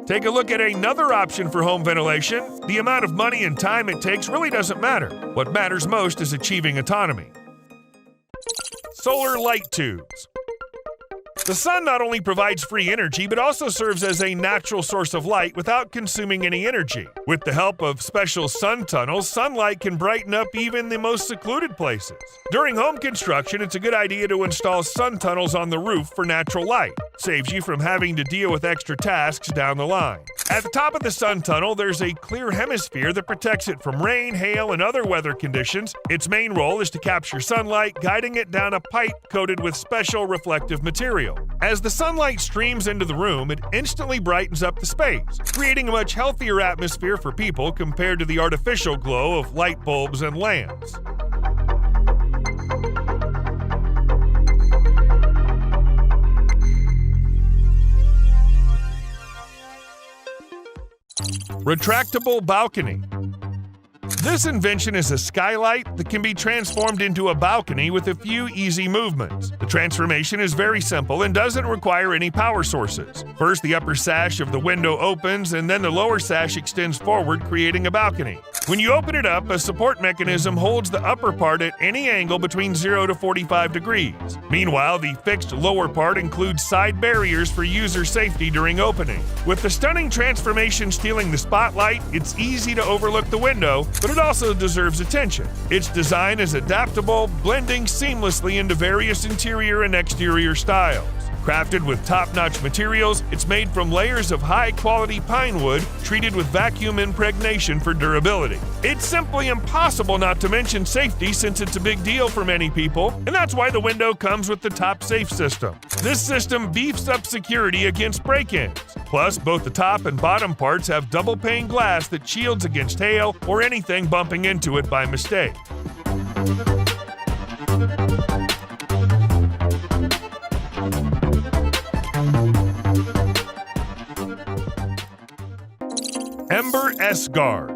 Take a look at another option for home ventilation. The amount of money and time it takes really doesn't matter. What matters most is achieving autonomy. Solar light tubes. The sun not only provides free energy, but also serves as a natural source of light without consuming any energy. With the help of special sun tunnels, sunlight can brighten up even the most secluded places. During home construction, it's a good idea to install sun tunnels on the roof for natural light. Saves you from having to deal with extra tasks down the line. At the top of the sun tunnel, there's a clear hemisphere that protects it from rain, hail, and other weather conditions. Its main role is to capture sunlight, guiding it down a pipe coated with special reflective material. As the sunlight streams into the room, it instantly brightens up the space, creating a much healthier atmosphere for people compared to the artificial glow of light bulbs and lamps. Retractable balcony. This invention is a skylight that can be transformed into a balcony with a few easy movements. The transformation is very simple and doesn't require any power sources. First, the upper sash of the window opens, and then the lower sash extends forward, creating a balcony. When you open it up, a support mechanism holds the upper part at any angle between 0 to 45 degrees. Meanwhile, the fixed lower part includes side barriers for user safety during opening. With the stunning transformation stealing the spotlight, it's easy to overlook the window, but it also deserves attention. Its design is adaptable, blending seamlessly into various interior and exterior styles. Crafted with top-notch materials, it's made from layers of high-quality pine wood treated with vacuum impregnation for durability. It's simply impossible not to mention safety, since it's a big deal for many people, and that's why the window comes with the top safe system. This system beefs up security against break-ins. Plus, both the top and bottom parts have double-pane glass that shields against hail or anything bumping into it by mistake. Ember S-Guard.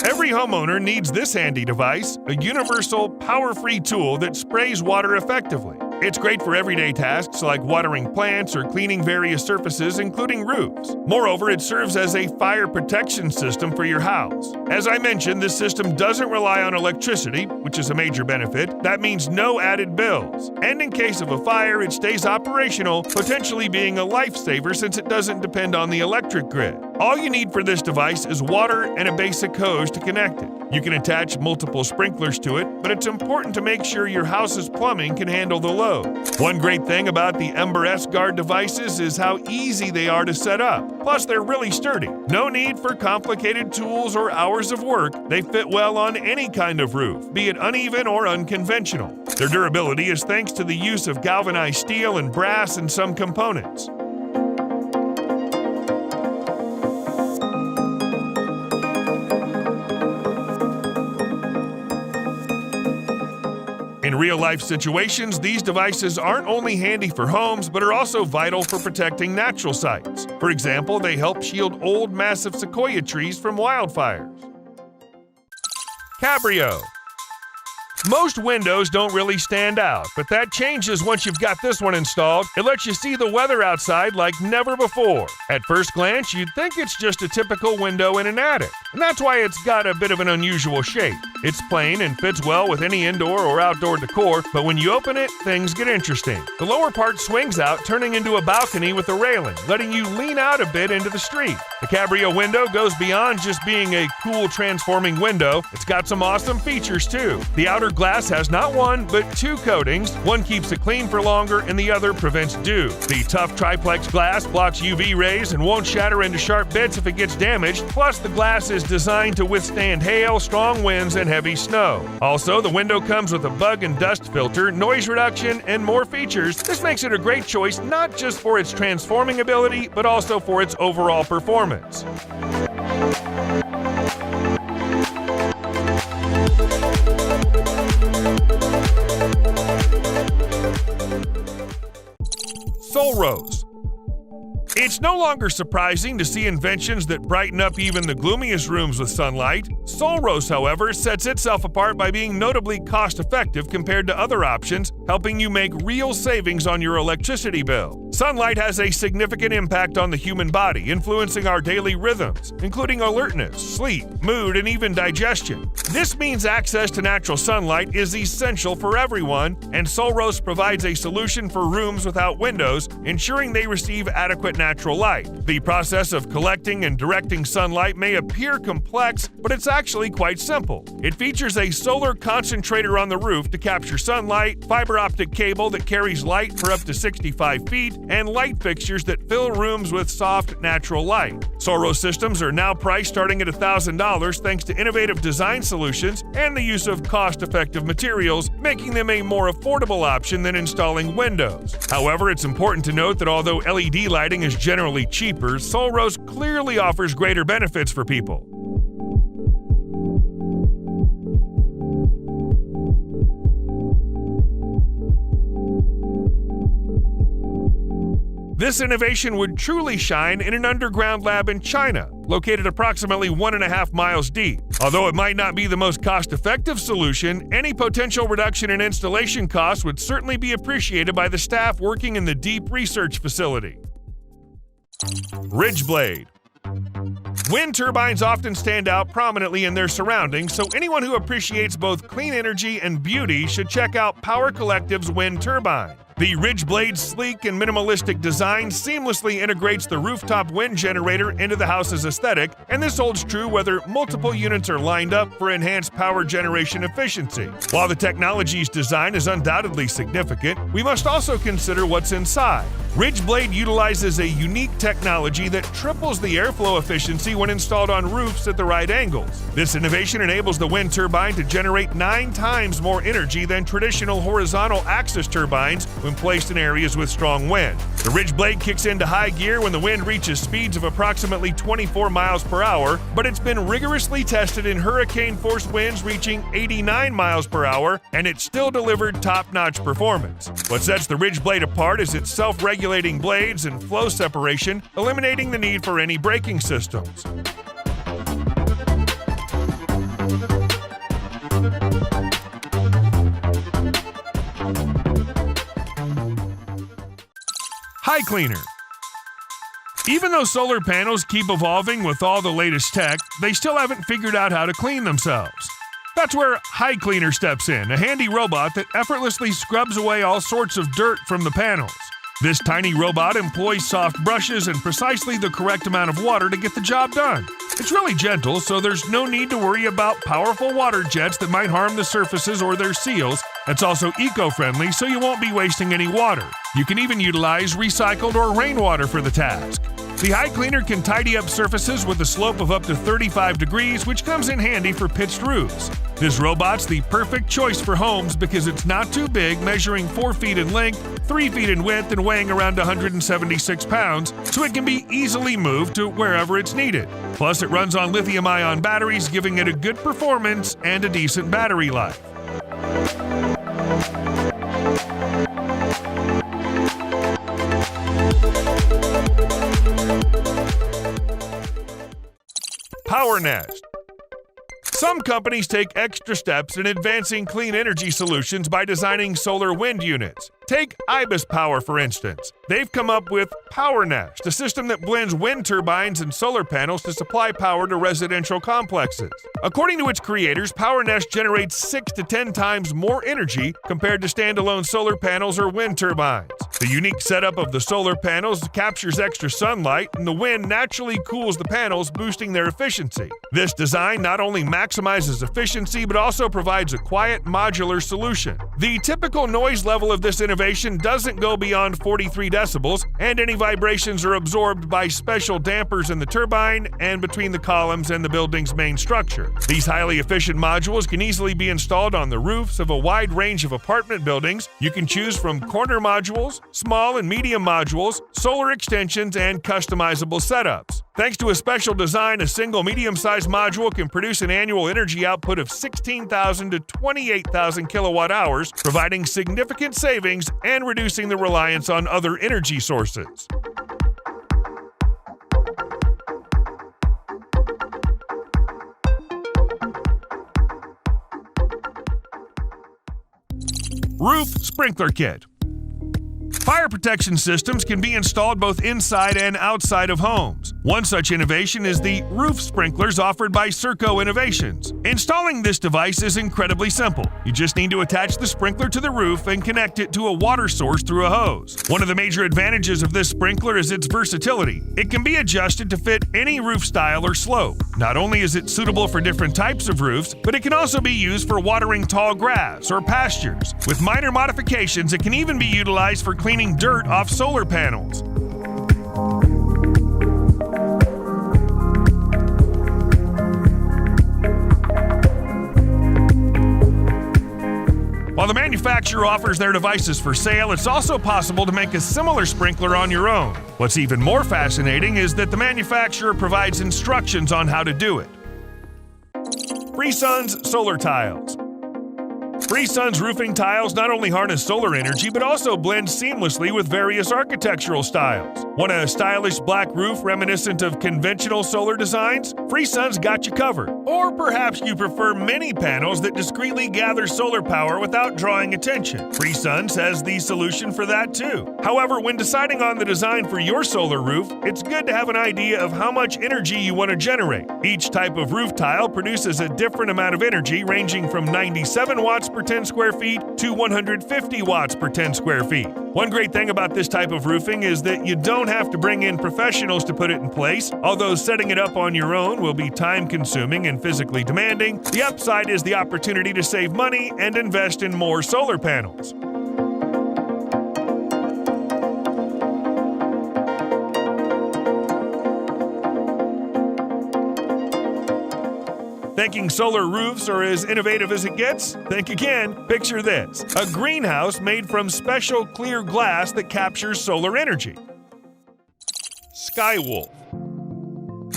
Every homeowner needs this handy device, a universal, power-free tool that sprays water effectively. It's great for everyday tasks like watering plants or cleaning various surfaces, including roofs. Moreover, it serves as a fire protection system for your house. As I mentioned, this system doesn't rely on electricity, which is a major benefit. That means no added bills. And in case of a fire, it stays operational, potentially being a lifesaver since it doesn't depend on the electric grid. All you need for this device is water and a basic hose to connect it. You can attach multiple sprinklers to it, but it's important to make sure your house's plumbing can handle the load. One great thing about the Ember S-Guard devices is how easy they are to set up. Plus, they're really sturdy. No need for complicated tools or hours of work. They fit well on any kind of roof, be it uneven or unconventional. Their durability is thanks to the use of galvanized steel and brass in some components. In real-life situations, these devices aren't only handy for homes, but are also vital for protecting natural sites. For example, they help shield old, massive sequoia trees from wildfires. Cabrio. Most windows don't really stand out, but that changes once you've got this one installed. It lets you see the weather outside like never before. At first glance, you'd think it's just a typical window in an attic, and that's why it's got a bit of an unusual shape. It's plain and fits well with any indoor or outdoor decor, but when you open it, things get interesting. The lower part swings out, turning into a balcony with a railing, letting you lean out a bit into the street. The Cabrio window goes beyond just being a cool transforming window. It's got some awesome features too. The outer glass has not one, but two coatings. One keeps it clean for longer and the other prevents dew. The tough triplex glass blocks UV rays and won't shatter into sharp bits if it gets damaged. Plus, the glass is designed to withstand hail, strong winds, and heavy snow. Also, the window comes with a bug and dust filter, noise reduction, and more features. This makes it a great choice not just for its transforming ability, but also for its overall performance. Solros. It's no longer surprising to see inventions that brighten up even the gloomiest rooms with sunlight. Solros, however, sets itself apart by being notably cost-effective compared to other options, helping you make real savings on your electricity bill. Sunlight has a significant impact on the human body, influencing our daily rhythms, including alertness, sleep, mood, and even digestion. This means access to natural sunlight is essential for everyone, and Solros provides a solution for rooms without windows, ensuring they receive adequate natural light. The process of collecting and directing sunlight may appear complex, but it's actually quite simple. It features a solar concentrator on the roof to capture sunlight, fiber optic cable that carries light for up to 65 feet, and light fixtures that fill rooms with soft, natural light. Solros systems are now priced starting at $1,000 thanks to innovative design solutions and the use of cost-effective materials, making them a more affordable option than installing windows. However, it's important to note that although LED lighting is generally cheaper, Solros clearly offers greater benefits for people. This innovation would truly shine in an underground lab in China, located approximately 1.5 miles deep. Although it might not be the most cost-effective solution, any potential reduction in installation costs would certainly be appreciated by the staff working in the deep research facility. Ridge blade. Wind turbines often stand out prominently in their surroundings, so anyone who appreciates both clean energy and beauty should check out Power Collective's wind turbine. The Ridge blade's sleek and minimalistic design seamlessly integrates the rooftop wind generator into the house's aesthetic, and this holds true whether multiple units are lined up for enhanced power generation efficiency. While the technology's design is undoubtedly significant, we must also consider what's inside. Ridge blade utilizes a unique technology that triples the airflow efficiency when installed on roofs at the right angles. This innovation enables the wind turbine to generate 9 times more energy than traditional horizontal axis turbines when placed in areas with strong wind. The Ridge blade kicks into high gear when the wind reaches speeds of approximately 24 miles per hour, but it's been rigorously tested in hurricane-force winds reaching 89 miles per hour, and it still delivered top-notch performance. What sets the Ridge blade apart is its self-regulating blades and flow separation, eliminating the need for any braking systems. High cleaner. Even though solar panels keep evolving with all the latest tech, they still haven't figured out how to clean themselves. That's where High Cleaner steps in, a handy robot that effortlessly scrubs away all sorts of dirt from the panels. This tiny robot employs soft brushes and precisely the correct amount of water to get the job done. It's really gentle, so there's no need to worry about powerful water jets that might harm the surfaces or their seals. It's also eco-friendly, so you won't be wasting any water. You can even utilize recycled or rainwater for the task. The High Cleaner can tidy up surfaces with a slope of up to 35 degrees, which comes in handy for pitched roofs. This robot's the perfect choice for homes because it's not too big, measuring 4 feet in length, 3 feet in width, and weighing around 176 pounds, so it can be easily moved to wherever it's needed. Plus, it runs on lithium-ion batteries, giving it a good performance and a decent battery life. Power Nest. Some companies take extra steps in advancing clean energy solutions by designing solar wind units. Take Ibis Power, for instance. They've come up with Power Nest, a system that blends wind turbines and solar panels to supply power to residential complexes. According to its creators, Power Nest generates 6 to 10 times more energy compared to standalone solar panels or wind turbines. The unique setup of the solar panels captures extra sunlight, and the wind naturally cools the panels, boosting their efficiency. This design not only maximizes efficiency, but also provides a quiet, modular solution. The typical noise level of this innovation doesn't go beyond 43 decibels, and any vibrations are absorbed by special dampers in the turbine and between the columns and the building's main structure. These highly efficient modules can easily be installed on the roofs of a wide range of apartment buildings. You can choose from corner modules, small and medium modules, solar extensions, and customizable setups. Thanks to a special design, a single medium-sized module can produce an annual energy output of 16,000 to 28,000 kilowatt hours, providing significant savings and reducing the reliance on other energy sources. Roof Sprinkler Kit. Fire protection systems can be installed both inside and outside of homes. One such innovation is the roof sprinklers offered by Spherical Innovations. Installing this device is incredibly simple. You just need to attach the sprinkler to the roof and connect it to a water source through a hose. One of the major advantages of this sprinkler is its versatility. It can be adjusted to fit any roof style or slope. Not only is it suitable for different types of roofs, but it can also be used for watering tall grass or pastures. With minor modifications, it can even be utilized for cleaning dirt off solar panels. While the manufacturer offers their devices for sale, it's also possible to make a similar sprinkler on your own. What's even more fascinating is that the manufacturer provides instructions on how to do it. FreeSun's Solar Tiles. FreeSun's roofing tiles not only harness solar energy, but also blend seamlessly with various architectural styles. Want a stylish black roof reminiscent of conventional solar designs? FreeSun's got you covered. Or perhaps you prefer mini panels that discreetly gather solar power without drawing attention. FreeSun's has the solution for that too. However, when deciding on the design for your solar roof, it's good to have an idea of how much energy you want to generate. Each type of roof tile produces a different amount of energy, ranging from 97 watts per 10 square feet to 150 watts per 10 square feet. One great thing about this type of roofing is that you don't have to bring in professionals to put it in place. Although setting it up on your own will be time-consuming and physically demanding, the upside is the opportunity to save money and invest in more solar panels. Thinking solar roofs are as innovative as it gets? Think again. Picture this: a greenhouse made from special clear glass that captures solar energy. Skywolf.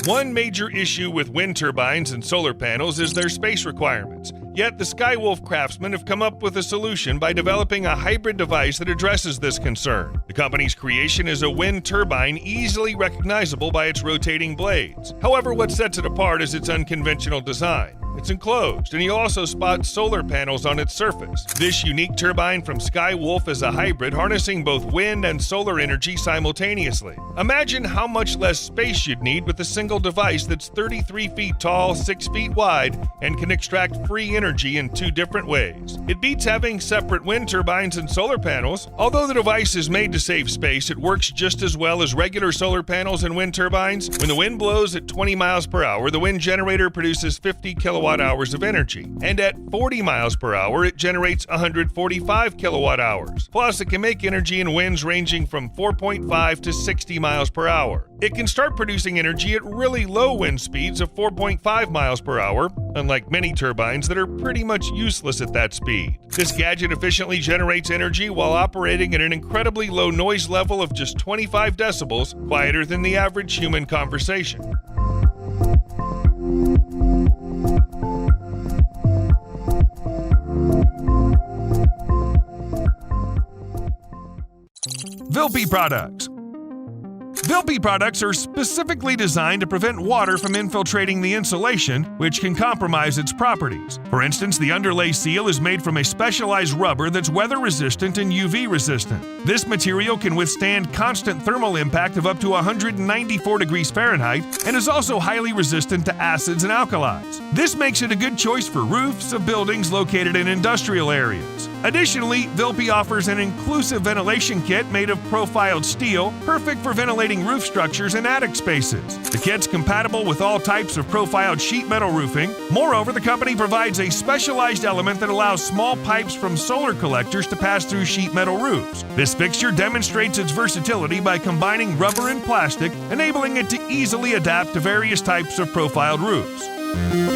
One major issue with wind turbines and solar panels is their space requirements. Yet the Skywolf craftsmen have come up with a solution by developing a hybrid device that addresses this concern. The company's creation is a wind turbine easily recognizable by its rotating blades. However, what sets it apart is its unconventional design. It's enclosed, and you'll also spot solar panels on its surface. This unique turbine from Skywolf is a hybrid, harnessing both wind and solar energy simultaneously. Imagine how much less space you'd need with a single device that's 33 feet tall, 6 feet wide, and can extract free energy in 2 different ways. It beats having separate wind turbines and solar panels. Although the device is made to save space, it works just as well as regular solar panels and wind turbines. When the wind blows at 20 miles per hour, the wind generator produces 50 kilowatt hours of energy, and at 40 miles per hour it generates 145 kilowatt hours. Plus, it can make energy in winds ranging from 4.5 to 60 miles per hour. It can start producing energy at really low wind speeds of 4.5 miles per hour, unlike many turbines that are pretty much useless at that speed. This gadget efficiently generates energy while operating at an incredibly low noise level of just 25 decibels, quieter than the average human conversation. Vilpi products. Vilpi products are specifically designed to prevent water from infiltrating the insulation, which can compromise its properties. For instance, the underlay seal is made from a specialized rubber that's weather-resistant and UV-resistant. This material can withstand constant thermal impact of up to 194 degrees Fahrenheit and is also highly resistant to acids and alkalis. This makes it a good choice for roofs of buildings located in industrial areas. Additionally, Vilpi offers an inclusive ventilation kit made of profiled steel, perfect for ventilating roof structures and attic spaces. The kit's compatible with all types of profiled sheet metal roofing. Moreover, the company provides a specialized element that allows small pipes from solar collectors to pass through sheet metal roofs. This fixture demonstrates its versatility by combining rubber and plastic, enabling it to easily adapt to various types of profiled roofs.